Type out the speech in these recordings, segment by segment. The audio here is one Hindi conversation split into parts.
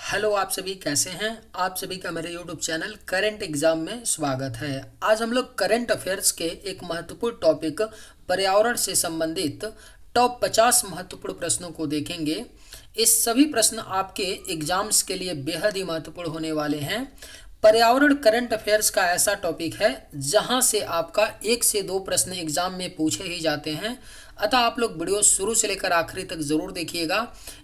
हेलो, आप सभी कैसे हैं। आप सभी का मेरे यूट्यूब चैनल करंट एग्जाम में स्वागत है। आज हम लोग करंट अफेयर्स के एक महत्वपूर्ण टॉपिक पर्यावरण से संबंधित टॉप 50 महत्वपूर्ण प्रश्नों को देखेंगे। इस सभी प्रश्न आपके एग्जाम्स के लिए बेहद ही महत्वपूर्ण होने वाले हैं। पर्यावरण करंट अफेयर्स का ऐसा टॉपिक है जहां से आपका 1 से 2 प्रश्न एग्जाम में पूछे ही जाते हैं। अतः आप लोग वीडियो शुरू से लेकर आखिरी तक जरूर देखिएगा।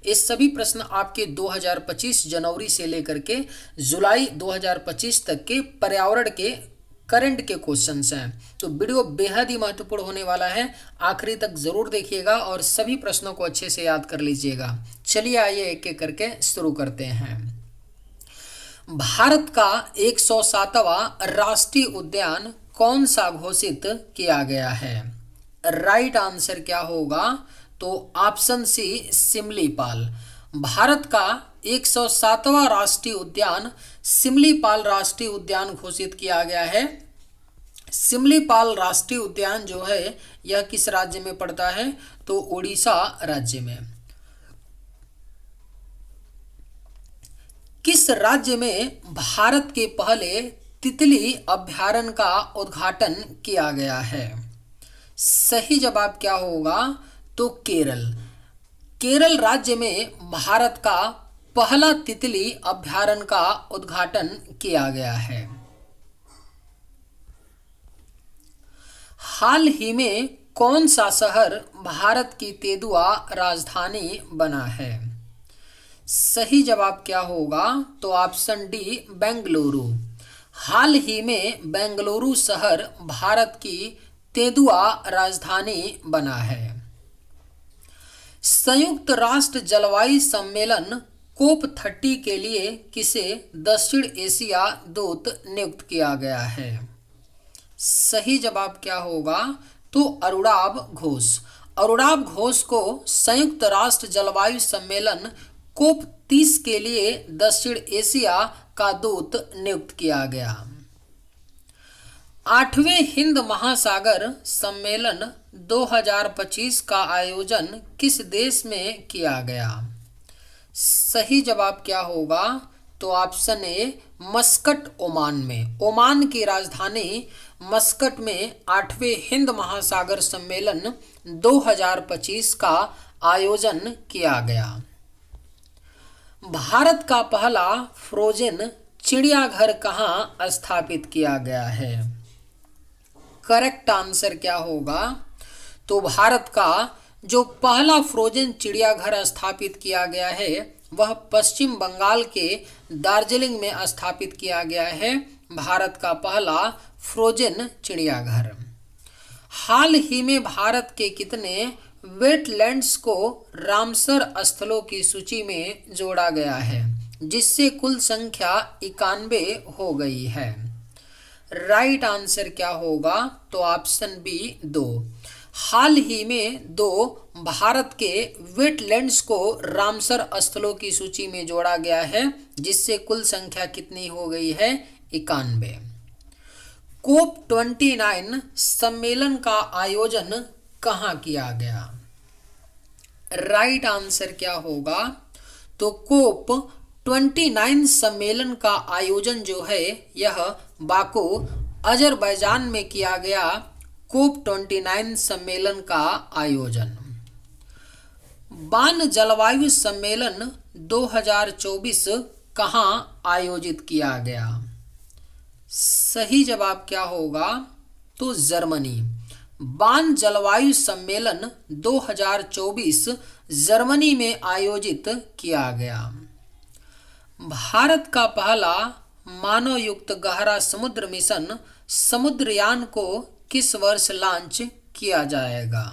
ये सभी प्रश्न आपके 2025 जनवरी से लेकर के जुलाई 2025 तक के पर्यावरण के करंट के क्वेश्चंस हैं। तो वीडियो बेहद ही महत्वपूर्ण होने वाला है, आखिरी तक जरूर देखिएगा और सभी प्रश्नों को अच्छे से याद कर लीजिएगा। चलिए आइए एक एक करके शुरू करते हैं। भारत का 107वां राष्ट्रीय उद्यान कौन सा घोषित किया गया है। राइट आंसर क्या होगा? तो ऑप्शन सी सिमलीपाल। भारत का 107वां राष्ट्रीय उद्यान सिमलीपाल राष्ट्रीय उद्यान घोषित किया गया है। सिमलीपाल राष्ट्रीय उद्यान जो है यह किस राज्य में पड़ता है? तो उड़ीसा राज्य में। किस राज्य में भारत के पहले तितली अभयारण्य का उद्घाटन किया गया है? सही जवाब क्या होगा? तो केरल। केरल राज्य में भारत का पहला तितली अभयारण्य का उद्घाटन किया गया है। हाल ही में कौन सा शहर भारत की तेंदुआ राजधानी बना है? सही जवाब क्या होगा? तो ऑप्शन डी बेंगलुरु। हाल ही में बेंगलुरु शहर भारत की तेंदुआ राजधानी बना है। संयुक्त राष्ट्र जलवायु सम्मेलन कोप 30 के लिए किसे दक्षिण एशिया दूत नियुक्त किया गया है? सही जवाब क्या होगा? तो अरुणाभ घोष। अरुणाभ घोष को संयुक्त राष्ट्र जलवायु सम्मेलन कोप 30 के लिए दक्षिण एशिया का दूत नियुक्त किया गया। 8वें हिंद महासागर सम्मेलन 2025 का आयोजन किस देश में किया गया? सही जवाब क्या होगा? तो ऑप्शन ए मस्कट ओमान में। ओमान की राजधानी मस्कट में 8वें हिंद महासागर सम्मेलन 2025 का आयोजन किया गया। भारत का पहला फ्रोजन चिड़ियाघर कहाँ स्थापित किया गया है? करेक्ट आंसर क्या होगा? तो भारत का जो पहला फ्रोजन चिड़ियाघर स्थापित किया गया है वह पश्चिम बंगाल के दार्जिलिंग में स्थापित किया गया है। भारत का पहला फ्रोजन चिड़ियाघर। हाल ही में भारत के कितने वेटलैंड्स को रामसर स्थलों की सूची में जोड़ा गया है जिससे कुल संख्या 91 हो गई है? राइट आंसर क्या होगा? तो ऑप्शन बी 2। हाल ही में 2 भारत के वेटलैंड्स को रामसर स्थलों की सूची में जोड़ा गया है जिससे कुल संख्या कितनी हो गई है? 91। कोप 29 सम्मेलन का आयोजन कहाँ किया गया? राइट आंसर क्या होगा? तो कोप 29 सम्मेलन का आयोजन जो है यह बाकू अजरबैजान में किया गया। कोप 29 सम्मेलन का आयोजन। बान जलवायु सम्मेलन 2024 कहाँ आयोजित किया गया? सही जवाब क्या होगा? तो जर्मनी। बान जलवायु सम्मेलन 2024 जर्मनी में आयोजित किया गया। भारत का पहला मानव युक्त गहरा समुद्र मिशन समुद्रयान को किस वर्ष लॉन्च किया जाएगा?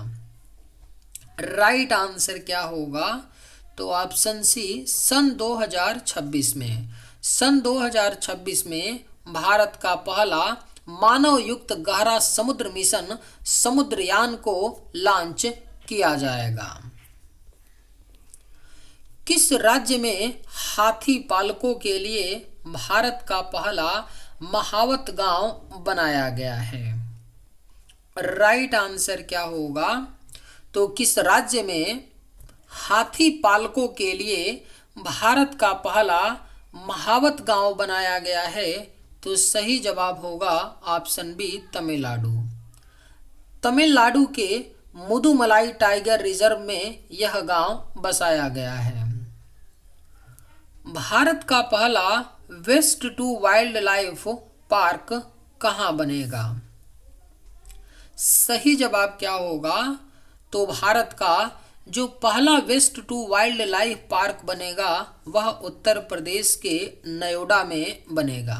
राइट आंसर क्या होगा? तो ऑप्शन सी सन 2026 में। सन 2026 में भारत का पहला मानव युक्त गहरा समुद्र मिशन समुद्रयान को लॉन्च किया जाएगा। किस राज्य में हाथी पालकों के लिए भारत का पहला महावत गांव बनाया गया है? राइट आंसर क्या होगा? तो किस राज्य में हाथी पालकों के लिए भारत का पहला महावत गांव बनाया गया है? तो सही जवाब होगा ऑप्शन बी, तमिलनाडु। तमिलनाडु के मुदुमलाई टाइगर रिजर्व में यह गांव बसाया गया है। भारत का पहला waste to wildlife park कहाँ बनेगा? सही जवाब क्या होगा? तो भारत का जो पहला waste to wildlife park बनेगा वह उत्तर प्रदेश के नोएडा में बनेगा।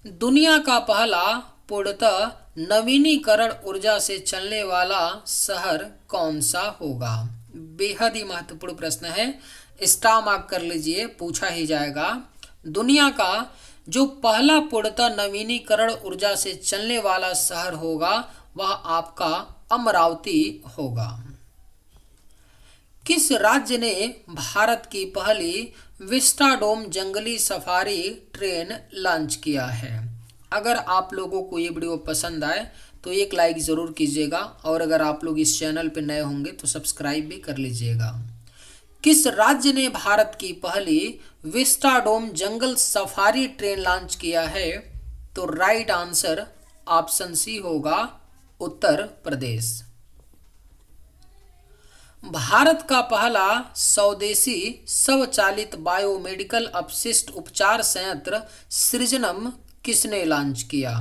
दुनिया का पहला पूर्णतः नवीनीकरण ऊर्जा से चलने वाला शहर कौन सा होगा? बेहद ही महत्वपूर्ण प्रश्न है, स्टार मार्क कर लीजिए, पूछा ही जाएगा। दुनिया का जो पहला पूर्णतः नवीनीकरण ऊर्जा से चलने वाला शहर होगा वह आपका अमरावती होगा। किस राज्य ने भारत की पहली विस्टाडोम जंगली सफारी ट्रेन लॉन्च किया है? अगर आप लोगों को ये वीडियो पसंद आए तो एक लाइक ज़रूर कीजिएगा और अगर आप लोग इस चैनल पर नए होंगे तो सब्सक्राइब भी कर लीजिएगा। किस राज्य ने भारत की पहली विस्टाडोम जंगल सफारी ट्रेन लॉन्च किया है? तो राइट आंसर ऑप्शन सी होगा, उत्तर प्रदेश। भारत का पहला स्वदेशी स्वचालित बायोमेडिकल अपशिष्ट उपचार संयंत्र सृजनम किसने लॉन्च किया?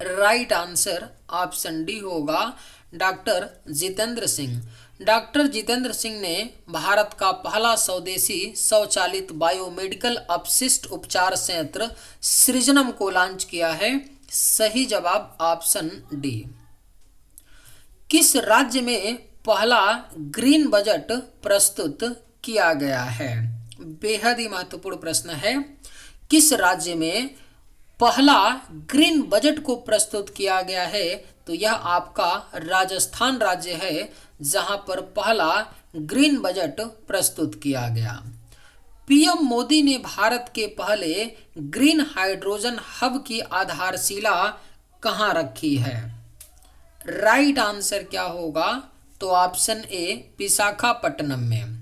राइट आंसर ऑप्शन डी होगा, डॉक्टर जितेंद्र सिंह। डॉक्टर जितेंद्र सिंह ने भारत का पहला स्वदेशी स्वचालित बायोमेडिकल अपशिष्ट उपचार संयंत्र सृजनम को लॉन्च किया है। सही जवाब ऑप्शन डी। किस राज्य में पहला ग्रीन बजट प्रस्तुत किया गया है? बेहद ही महत्वपूर्ण प्रश्न है। किस राज्य में पहला ग्रीन बजट को प्रस्तुत किया गया है? तो यह आपका राजस्थान राज्य है जहां पर पहला ग्रीन बजट प्रस्तुत किया गया। पीएम मोदी ने भारत के पहले ग्रीन हाइड्रोजन हब की आधारशिला कहां रखी है? राइट आंसर क्या होगा? तो ऑप्शन ए, विशाखापट्टनम में।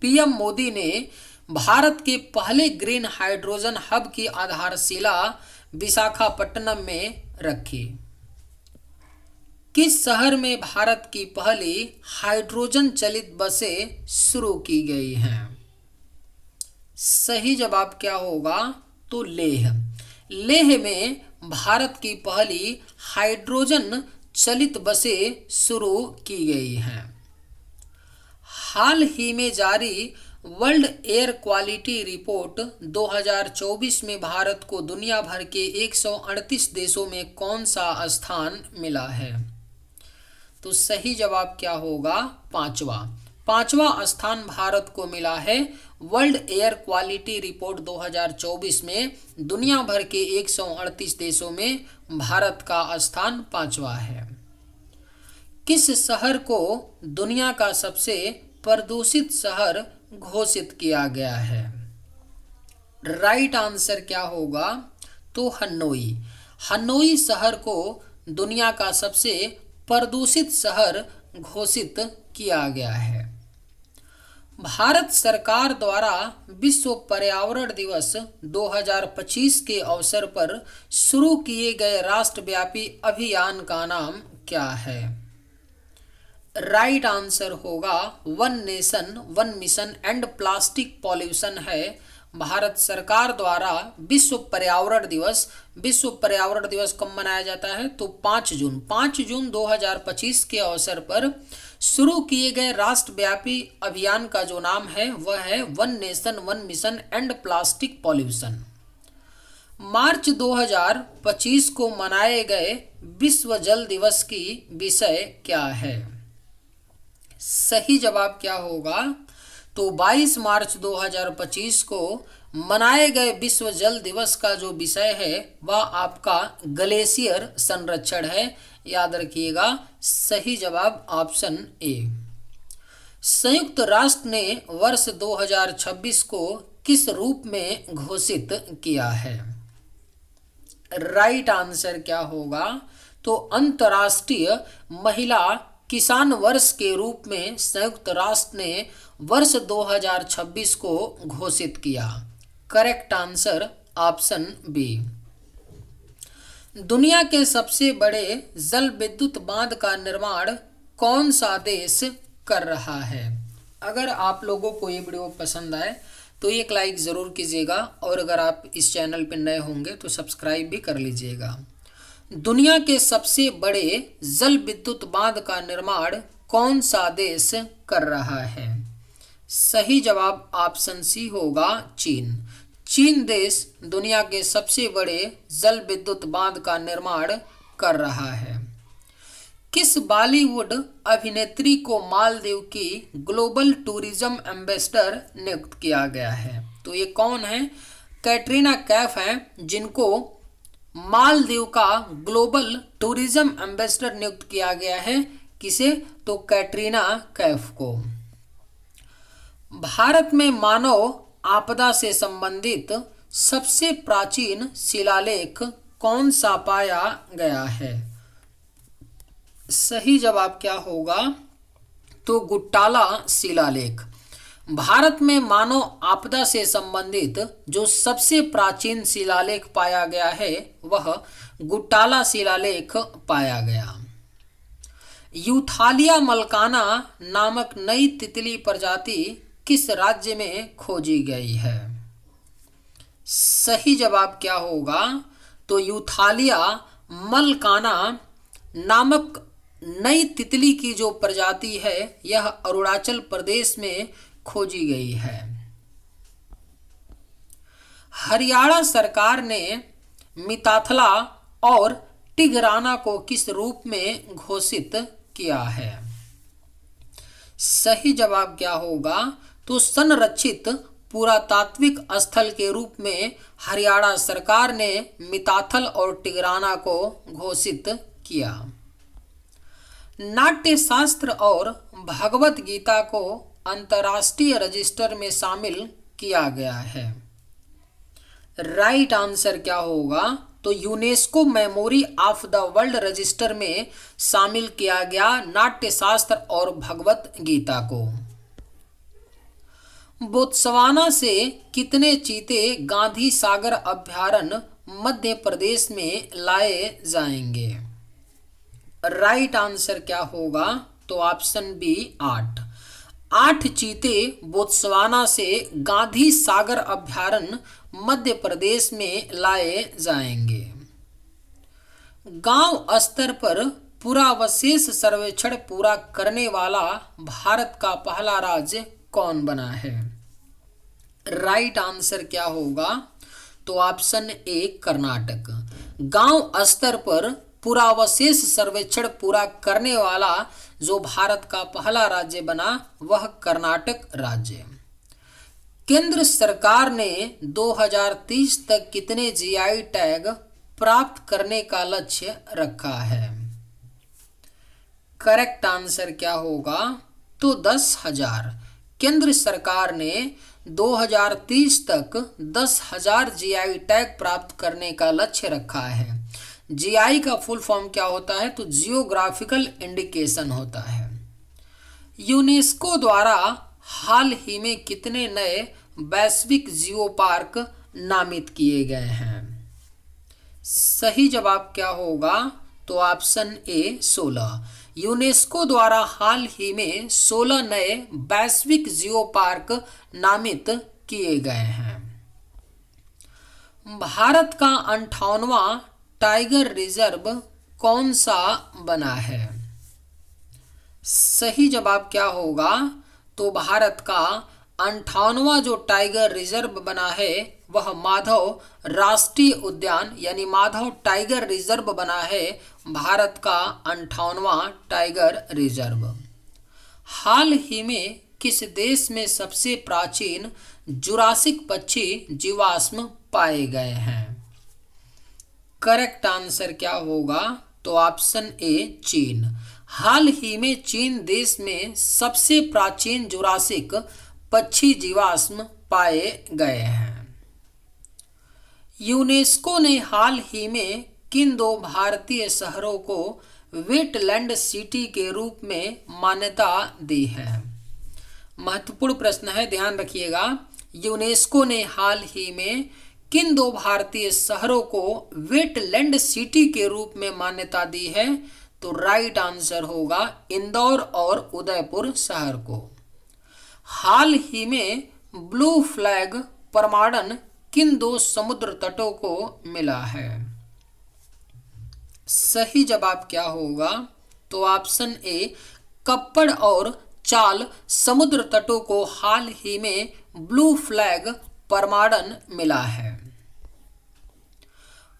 पीएम मोदी ने भारत के पहले ग्रीन हाइड्रोजन हब की आधारशिला विशाखापट्टनम में रखी। किस शहर में भारत की पहली हाइड्रोजन चलित बसें शुरू की गई हैं? सही जवाब क्या होगा? तो लेह। लेह में भारत की पहली हाइड्रोजन चलित बसें शुरू की गई हैं। हाल ही में जारी वर्ल्ड एयर क्वालिटी रिपोर्ट 2024 में भारत को दुनिया भर के 138 देशों में कौन सा स्थान मिला है? तो सही जवाब क्या होगा? पांचवा स्थान भारत को मिला है। वर्ल्ड एयर क्वालिटी रिपोर्ट 2024 में दुनिया भर के 138 देशों में भारत का स्थान पांचवा है। किस शहर को दुनिया का सबसे प्रदूषित शहर घोषित किया गया है? राइट आंसर क्या होगा? तो हनोई। हनोई शहर को दुनिया का सबसे प्रदूषित शहर घोषित किया गया है। भारत सरकार द्वारा विश्व पर्यावरण दिवस 2025 के अवसर पर शुरू किए गए राष्ट्रव्यापी अभियान का नाम क्या है? राइट आंसर होगा one nation one mission and plastic pollution है। भारत सरकार द्वारा विश्व पर्यावरण दिवस कब मनाया जाता है? तो 5 जून 2025 के अवसर पर शुरू किए गए राष्ट्रव्यापी अभियान का जो नाम है वह है one nation one mission and plastic pollution. मार्च 2025 को मनाए गए विश्व जल दिवस की विषय क्या है? सही जवाब क्या होगा? तो 22 मार्च 2025 को मनाए गए विश्व जल दिवस का जो विषय है वह आपका ग्लेशियर संरक्षण है। याद रखिएगा, सही जवाब ऑप्शन ए। संयुक्त राष्ट्र ने वर्ष 2026 को किस रूप में घोषित किया है? राइट आंसर क्या होगा? तो अंतर्राष्ट्रीय महिला किसान वर्ष के रूप में संयुक्त राष्ट्र ने वर्ष 2026 को घोषित किया? Correct answer option B. दुनिया के सबसे बड़े जल विद्युत बांध का निर्माण कौन सा देश कर रहा है? अगर आप लोगों को ये वीडियो पसंद आए तो एक लाइक ज़रूर कीजिएगा और अगर आप इस चैनल पर नए होंगे तो सब्सक्राइब भी कर लीजिएगा। दुनिया के सबसे बड़े जल विद्युत बांध का निर्माण कौन सा देश कर रहा है? सही जवाब ऑप्शन सी होगा, चीन। चीन देश दुनिया के सबसे बड़े जल विद्युत बांध का निर्माण कर रहा है। किस बॉलीवुड अभिनेत्री को मालदीव की ग्लोबल टूरिज्म एम्बेसडर नियुक्त किया गया है? तो ये कौन है? कैटरीना कैफ हैं, जिनको मालदीव का ग्लोबल टूरिज्म एम्बेसडर नियुक्त किया गया है। किसे? तो कैटरीना कैफ को। भारत में मानव आपदा से संबंधित सबसे प्राचीन शिलालेख कौन सा पाया गया है? सही जवाब क्या होगा? तो गुट्टाला शिलालेख। भारत में मानव आपदा से संबंधित जो सबसे प्राचीन शिलालेख पाया गया है वह गुट्टाला शिलालेख पाया गया। यूथालिया मलकाना नामक नई तितली प्रजाति किस राज्य में खोजी गई है? सही जवाब क्या होगा? तो यूथालिया मलकाना नामक नई तितली की जो प्रजाति है यह अरुणाचल प्रदेश में खोजी गई है। हरियाणा सरकार ने मिताथला और टिगराना को किस रूप में घोषित किया है? सही जवाब क्या होगा? तो संरक्षित पुरातात्विक स्थल के रूप में हरियाणा सरकार ने मिताथल और टिगराना को घोषित किया। नाट्य शास्त्र और भगवत गीता को अंतर्राष्ट्रीय रजिस्टर में शामिल किया गया है। राइट आंसर क्या होगा? तो UNESCO memory of the world register में शामिल किया गया नाट्य शास्त्र और भगवत गीता को। बोत्सवाना से कितने चीते गांधी सागर अभयारण्य मध्य प्रदेश में लाए जाएंगे? राइट आंसर क्या होगा? तो ऑप्शन बी 8। 8 चीते बोत्सवाना से गांधी सागर अभयारण्य मध्य प्रदेश में लाए जाएंगे। गांव स्तर पर पुरावशेष सर्वेक्षण पूरा करने वाला भारत का पहला राज्य कौन बना है? राइट आंसर क्या होगा? तो ऑप्शन ए कर्नाटक। गांव स्तर पर पुरावशेष सर्वेक्षण पूरा करने वाला जो भारत का पहला राज्य बना वह कर्नाटक राज्य। केंद्र सरकार ने 2030 तक कितने जीआई टैग प्राप्त करने का लक्ष्य रखा है? करेक्ट आंसर क्या होगा? तो 10,000। केंद्र सरकार ने 2030 तक 10,000 जीआई टैग प्राप्त करने का लक्ष्य रखा है। जीआई का फुल फॉर्म क्या होता है? तो जियोग्राफिकल इंडिकेशन होता है। यूनेस्को द्वारा हाल ही में कितने नए वैश्विक जियो पार्क नामित किए गए हैं? सही जवाब क्या होगा? तो ऑप्शन ए 16। यूनेस्को द्वारा हाल ही में 16 नए वैश्विक जियो पार्क नामित किए गए हैं। भारत का 58वां टाइगर रिजर्व कौन सा बना है? सही जवाब क्या होगा? तो भारत का 58वां जो टाइगर रिजर्व बना है वह माधव राष्ट्रीय उद्यान यानी माधव टाइगर रिजर्व बना है, भारत का 58वां टाइगर रिजर्व। हाल ही में किस देश में सबसे प्राचीन जुरासिक पक्षी जीवाश्म पाए गए हैं? करेक्ट आंसर क्या होगा? तो ऑप्शन ए चीन। हाल ही में चीन देश में सबसे प्राचीन जुरासिक पक्षी जीवाश्म पाए गए हैं। यूनेस्को ने हाल ही में किन 2 भारतीय शहरों को वेटलैंड सिटी के रूप में मान्यता दी है? महत्वपूर्ण प्रश्न है, ध्यान रखिएगा। यूनेस्को ने हाल ही में किन दो भारतीय शहरों को वेटलैंड सिटी के रूप में मान्यता दी है? तो राइट आंसर होगा इंदौर और उदयपुर शहर को। हाल ही में ब्लू फ्लैग प्रमाणन किन दो समुद्र तटों को मिला है? सही जवाब क्या होगा? तो ऑप्शन ए, कप्पड़ और चाल समुद्र तटों को हाल ही में ब्लू फ्लैग प्रमाणन मिला है।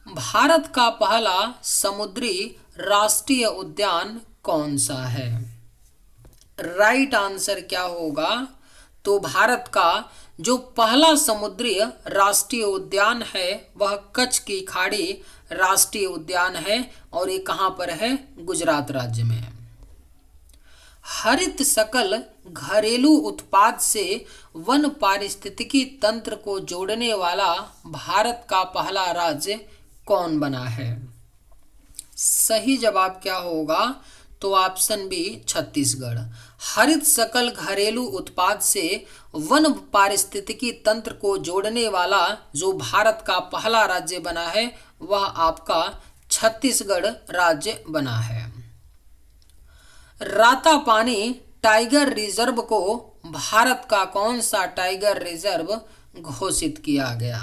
भारत का पहला समुद्री राष्ट्रीय उद्यान कौन सा है? राइट आंसर क्या होगा? तो भारत का जो पहला समुद्री राष्ट्रीय उद्यान है वह कच्छ की खाड़ी राष्ट्रीय उद्यान है, और ये कहाँ पर है? गुजरात राज्य में। हरित सकल घरेलू उत्पाद से वन पारिस्थितिकी तंत्र को जोड़ने वाला भारत का पहला राज्य कौन बना है? सही जवाब क्या होगा? तो ऑप्शन बी, छत्तीसगढ़। हरित सकल घरेलू उत्पाद से वन पारिस्थितिकी तंत्र को जोड़ने वाला जो भारत का पहला राज्य बना है वह आपका छत्तीसगढ़ राज्य बना है। रातापानी टाइगर रिजर्व को भारत का कौन सा टाइगर रिजर्व घोषित किया गया?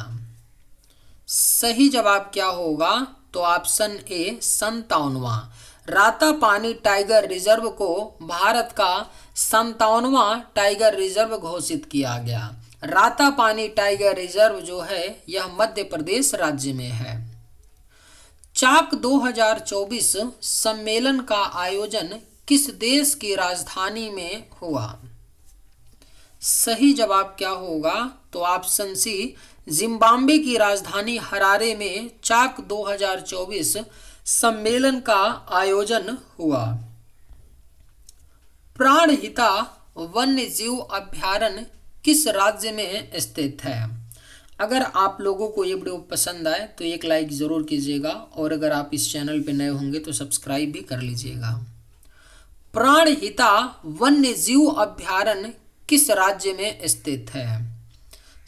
सही जवाब क्या होगा? तो ऑप्शन ए, 57वां। रातापानी टाइगर रिजर्व को भारत का 57वां टाइगर रिजर्व घोषित किया गया। रातापानी टाइगर रिजर्व जो है यह मध्य प्रदेश राज्य में है। चाक 2024 सम्मेलन का आयोजन किस देश की राजधानी में हुआ? सही जवाब क्या होगा? तो ऑप्शन सी, जिम्बाब्वे की राजधानी हरारे में चाक 2024 सम्मेलन का आयोजन हुआ। प्राणहिता वन्य जीव अभयारण्य किस राज्य में स्थित है? अगर आप लोगों को ये वीडियो पसंद आए तो एक लाइक ज़रूर कीजिएगा, और अगर आप इस चैनल पर नए होंगे तो सब्सक्राइब भी कर लीजिएगा। प्राणहिता वन्य जीव अभयारण्य किस राज्य में स्थित है?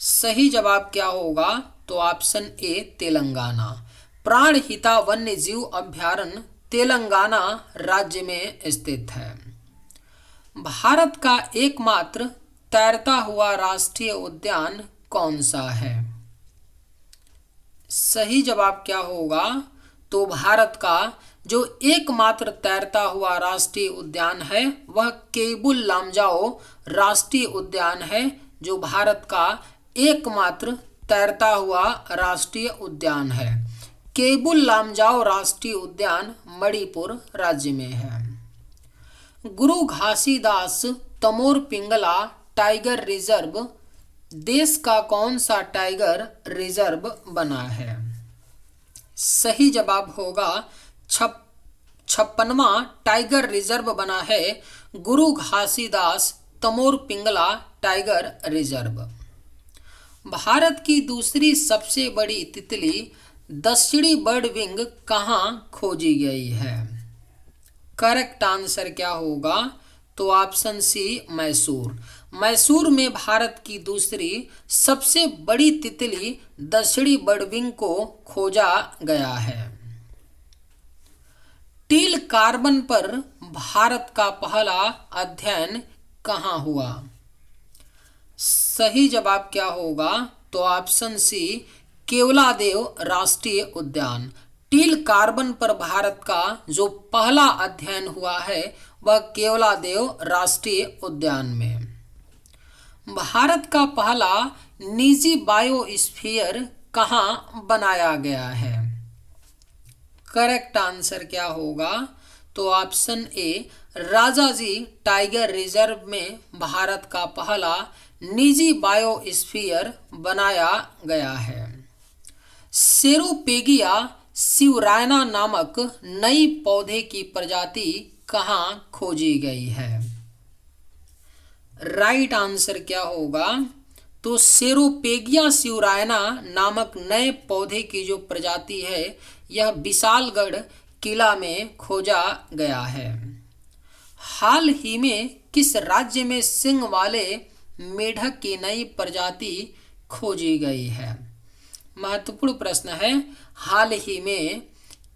सही जवाब क्या होगा? तो ऑप्शन ए, तेलंगाना। प्राणहिता वन्य जीव अभयारण्य तेलंगाना राज्य में स्थित है। भारत का एकमात्र तैरता हुआ राष्ट्रीय उद्यान कौन सा है? सही जवाब क्या होगा? तो भारत का जो एकमात्र तैरता हुआ राष्ट्रीय उद्यान है वह केबुल लामजाओ राष्ट्रीय उद्यान है, जो भारत का एकमात्र तैरता हुआ राष्ट्रीय उद्यान है। केबुल लामजाओ राष्ट्रीय उद्यान मणिपुर राज्य में है। गुरु घासीदास तमोर पिंगला टाइगर रिजर्व देश का कौन सा टाइगर रिजर्व बना है? सही जवाब होगा 56वां टाइगर रिजर्व बना है गुरु घासीदास तमोर पिंगला टाइगर रिजर्व। भारत की दूसरी सबसे बड़ी तितली दक्षिणी बर्ड विंग कहाँ खोजी गई है? करेक्ट आंसर क्या होगा? तो ऑप्शन सी, मैसूर। मैसूर में भारत की दूसरी सबसे बड़ी तितली दक्षिणी बर्ड विंग को खोजा गया है। टील कार्बन पर भारत का पहला अध्ययन कहाँ हुआ? सही जवाब क्या होगा? तो ऑप्शन सी, केवलादेव राष्ट्रीय उद्यान। टील कार्बन पर भारत का जो पहला अध्ययन हुआ है वह केवलादेव राष्ट्रीय उद्यान में। भारत का पहला निजी बायोस्फीयर कहाँ बनाया गया है? करेक्ट आंसर क्या होगा? तो ऑप्शन ए, राजाजी टाइगर रिजर्व में भारत का पहला निजी बायोस्फीयर बनाया गया है। सेरोपेगिया सिवरायना नामक नई पौधे की प्रजाति कहाँ खोजी गई है? राइट आंसर क्या होगा? तो सेरोपेगिया सिवरायना नामक नए पौधे की जो प्रजाति है यह विशालगढ़ किला में खोजा गया है। हाल ही में किस राज्य में सींग वाले मेढक की नई प्रजाति खोजी गई है? महत्वपूर्ण प्रश्न है। हाल ही में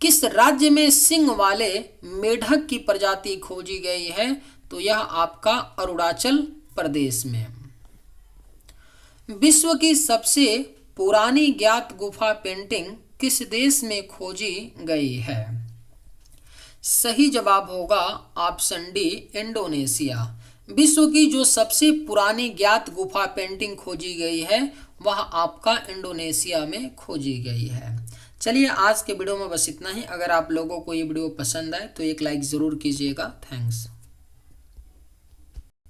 किस राज्य में सींग वाले मेढक की प्रजाति खोजी गई है? तो यह आपका अरुणाचल प्रदेश में। विश्व की सबसे पुरानी ज्ञात गुफा पेंटिंग किस देश में खोजी गई है? सही जवाब होगा ऑप्शन डी, इंडोनेशिया। विश्व की जो सबसे पुरानी ज्ञात गुफा पेंटिंग खोजी गई है वह आपका इंडोनेशिया में खोजी गई है। चलिए आज के वीडियो में बस इतना ही। अगर आप लोगों को ये वीडियो पसंद आए तो एक लाइक ज़रूर कीजिएगा। थैंक्स।